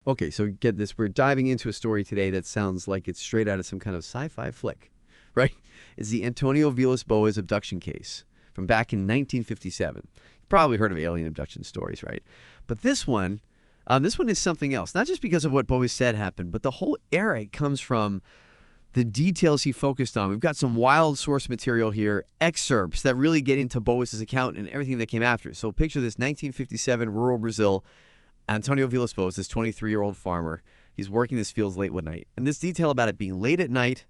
Okay, so get this. We're diving into a story today that sounds like it's straight out of some kind of sci-fi flick, right? It's the Antônio Vilas-Boas abduction case from back in 1957. You've probably heard of alien abduction stories, right? But this one is something else. Not just because of what Boas said happened, but the whole era comes from the details he focused on. We've got some wild source material here, excerpts that really get into Boas's account and everything that came after. So picture this 1957 rural Brazil. Antônio Vilas-Boas, this 23-year-old farmer, he's working his fields late one night. And this detail about it being late at night,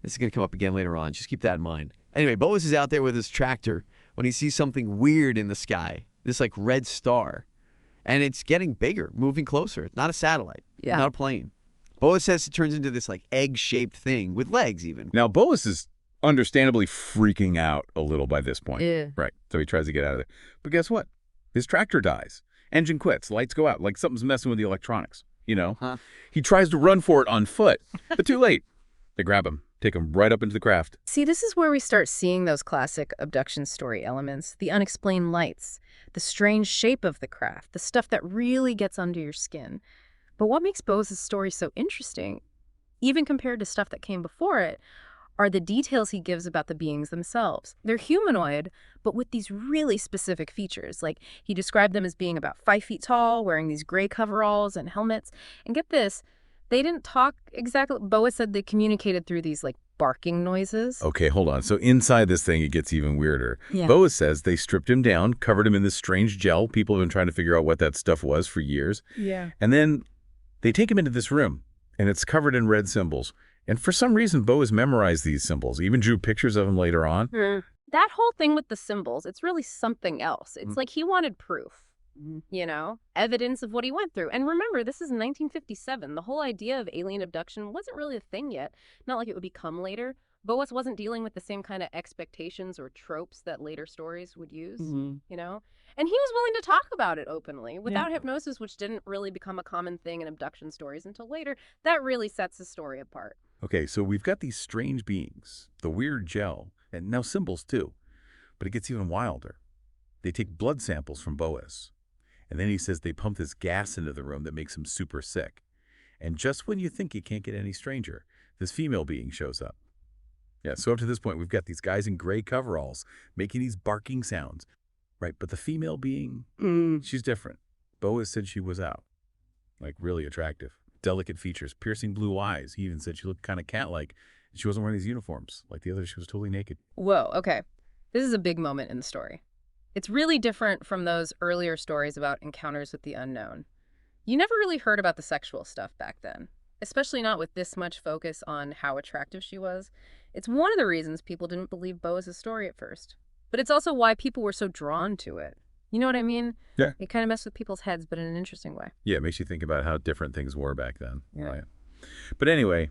this is going to come up again later on. Just keep that in mind. Anyway, Boas is out there with his tractor when he sees something weird in the sky, this like red star. And it's getting bigger, moving closer. It's not a satellite, not a plane. Boas says it turns into this like egg-shaped thing with legs even. Now, Boas is understandably freaking out a little by this point. Yeah. Right. So he tries to get out of there. But guess what? His tractor dies. Engine quits. Lights go out. Like something's messing with the electronics, you know? Huh? He tries to run for it on foot, but too late. They grab him, take him right up into the craft. See, this is where we start seeing those classic abduction story elements, the unexplained lights, the strange shape of the craft, the stuff that really gets under your skin. But what makes Boas' story so interesting, even compared to stuff that came before it, are the details he gives about the beings themselves. They're humanoid, but with these really specific features. Like, he described them as being about 5 feet tall, wearing these gray coveralls and helmets. And get this, they didn't talk exactly. Boas said they communicated through these, like, barking noises. Okay, hold on. So inside this thing, it gets even weirder. Yeah. Boas says they stripped him down, covered him in this strange gel. People have been trying to figure out what that stuff was for years. Yeah. And then they take him into this room, and it's covered in red symbols. And for some reason, Boas memorized these symbols, even drew pictures of them later on. That whole thing with the symbols, it's really something else. It's like he wanted proof, you know, evidence of what he went through. And remember, this is 1957. The whole idea of alien abduction wasn't really a thing yet. Not like it would become later. Boas wasn't dealing with the same kind of expectations or tropes that later stories would use, you know? And he was willing to talk about it openly without hypnosis, which didn't really become a common thing in abduction stories until later. That really sets the story apart. Okay, so we've got these strange beings, the weird gel, and now symbols too. But it gets even wilder. They take blood samples from Boas. And then he says they pump this gas into the room that makes him super sick. And just when you think it can't get any stranger, this female being shows up. Yeah, so up to this point, we've got these guys in gray coveralls making these barking sounds. Right, but the female being, she's different. Boas said she was out. Like, really attractive. Delicate features, piercing blue eyes. He even said she looked kind of cat-like. And she wasn't wearing these uniforms. Like the others, she was totally naked. Whoa, okay. This is a big moment in the story. It's really different from those earlier stories about encounters with the unknown. You never really heard about the sexual stuff back then, especially not with this much focus on how attractive she was. It's one of the reasons people didn't believe Boas' story at first. But it's also why people were so drawn to it. You know what I mean? Yeah. It kind of messed with people's heads, but in an interesting way. Yeah, it makes you think about how different things were back then. Yeah. Right. But anyway,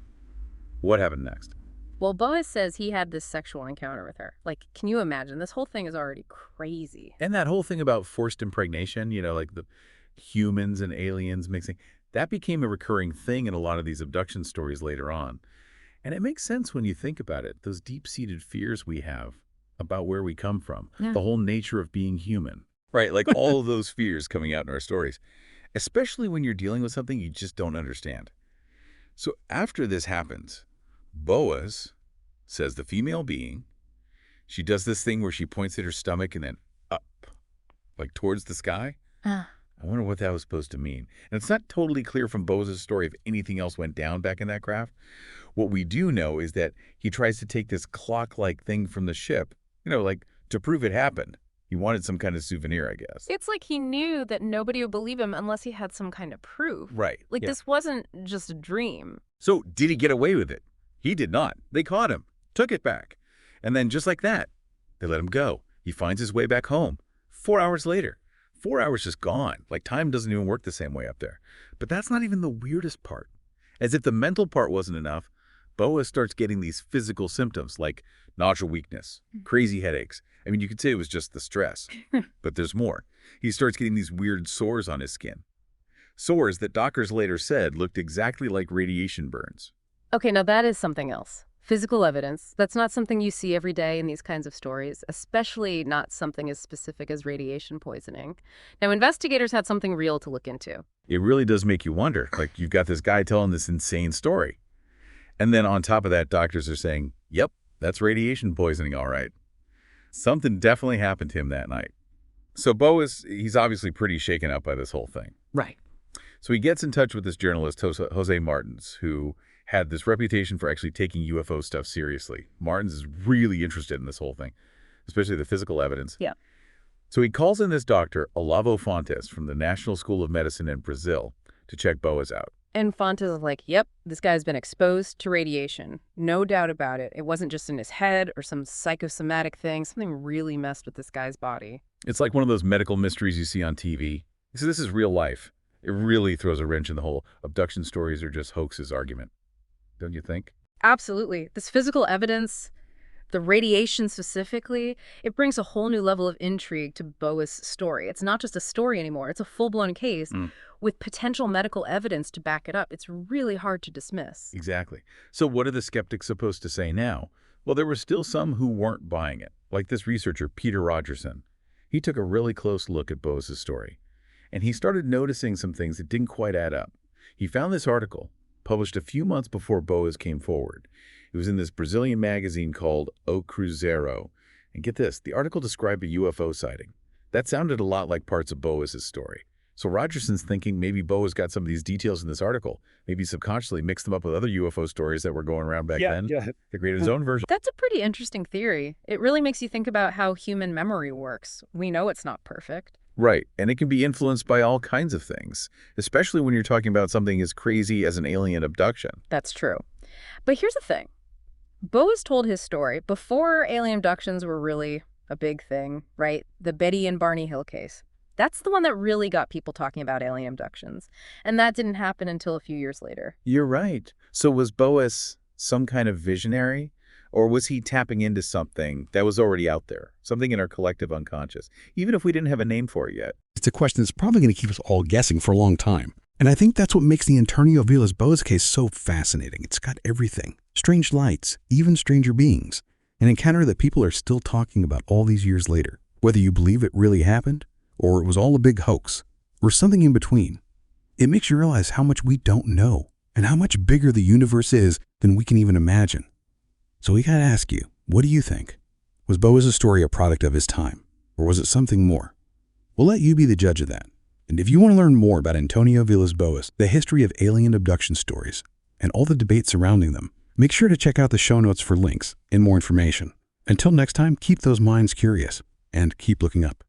what happened next? Well, Boas says he had this sexual encounter with her. Like, can you imagine? This whole thing is already crazy. And that whole thing about forced impregnation, you know, like the humans and aliens mixing, that became a recurring thing in a lot of these abduction stories later on. And it makes sense when you think about it. Those deep-seated fears we have about where we come from, the whole nature of being human, right? Like all of those fears coming out in our stories, especially when you're dealing with something you just don't understand. So after this happens, Boas says the female being, she does this thing where she points at her stomach and then up, like towards the sky. I wonder what that was supposed to mean. And it's not totally clear from Boas' story if anything else went down back in that craft. What we do know is that he tries to take this clock-like thing from the ship, you know, like to prove it happened. He wanted some kind of souvenir, I guess. It's like he knew that nobody would believe him unless he had some kind of proof. Right. Like, this wasn't just a dream. So did he get away with it? He did not. They caught him, took it back. And then just like that, they let him go. He finds his way back home 4 hours later. 4 hours just gone. Like, time doesn't even work the same way up there. But that's not even the weirdest part. As if the mental part wasn't enough, Boas starts getting these physical symptoms like nausea, weakness, crazy headaches. I mean, you could say it was just the stress, but there's more. He starts getting these weird sores on his skin. Sores that doctors later said looked exactly like radiation burns. Okay, now that is something else. Physical evidence. That's not something you see every day in these kinds of stories, especially not something as specific as radiation poisoning. Now, investigators had something real to look into. It really does make you wonder. Like, you've got this guy telling this insane story. And then on top of that, doctors are saying, yep, that's radiation poisoning, all right. Something definitely happened to him that night. So Boas, he's obviously pretty shaken up by this whole thing. Right. So he gets in touch with this journalist, Jose Martins, who had this reputation for actually taking UFO stuff seriously. Martins is really interested in this whole thing, especially the physical evidence. Yeah. So he calls in this doctor, Olavo Fontes, from the National School of Medicine in Brazil, to check Boas out. And Fontes is like, yep, this guy's been exposed to radiation. No doubt about it. It wasn't just in his head or some psychosomatic thing. Something really messed with this guy's body. It's like one of those medical mysteries you see on TV. So this is real life. It really throws a wrench in the whole abduction stories are just hoaxes argument. Don't you think? Absolutely. This physical evidence, the radiation specifically, it brings a whole new level of intrigue to Boas' story. It's not just a story anymore. It's a full-blown case with potential medical evidence to back it up. It's really hard to dismiss. Exactly. So what are the skeptics supposed to say now? Well, there were still some who weren't buying it, like this researcher, Peter Rogerson. He took a really close look at Boas' story, and he started noticing some things that didn't quite add up. He found this article, published a few months before Boas came forward. It was in this Brazilian magazine called O Cruzeiro. And get this, the article described a UFO sighting. That sounded a lot like parts of Boas' story. So Rogerson's thinking maybe Boas got some of these details in this article, maybe subconsciously mixed them up with other UFO stories that were going around back then. Yeah. To create his own version. That's a pretty interesting theory. It really makes you think about how human memory works. We know it's not perfect. Right, and it can be influenced by all kinds of things, especially when you're talking about something as crazy as an alien abduction. That's true. But here's the thing. Boas told his story before alien abductions were really a big thing, right? The Betty and Barney Hill case. That's the one that really got people talking about alien abductions. And that didn't happen until a few years later. You're right. So was Boas some kind of visionary? Or was he tapping into something that was already out there, something in our collective unconscious, even if we didn't have a name for it yet? It's a question that's probably going to keep us all guessing for a long time. And I think that's what makes the Antônio Vilas-Boas case so fascinating. It's got everything. Strange lights, even stranger beings. An encounter that people are still talking about all these years later. Whether you believe it really happened, or it was all a big hoax, or something in between. It makes you realize how much we don't know, and how much bigger the universe is than we can even imagine. So we gotta ask you, what do you think? Was Boas' story a product of his time, or was it something more? We'll let you be the judge of that. And if you want to learn more about Antônio Vilas-Boas, the history of alien abduction stories, and all the debate surrounding them, make sure to check out the show notes for links and more information. Until next time, keep those minds curious, and keep looking up.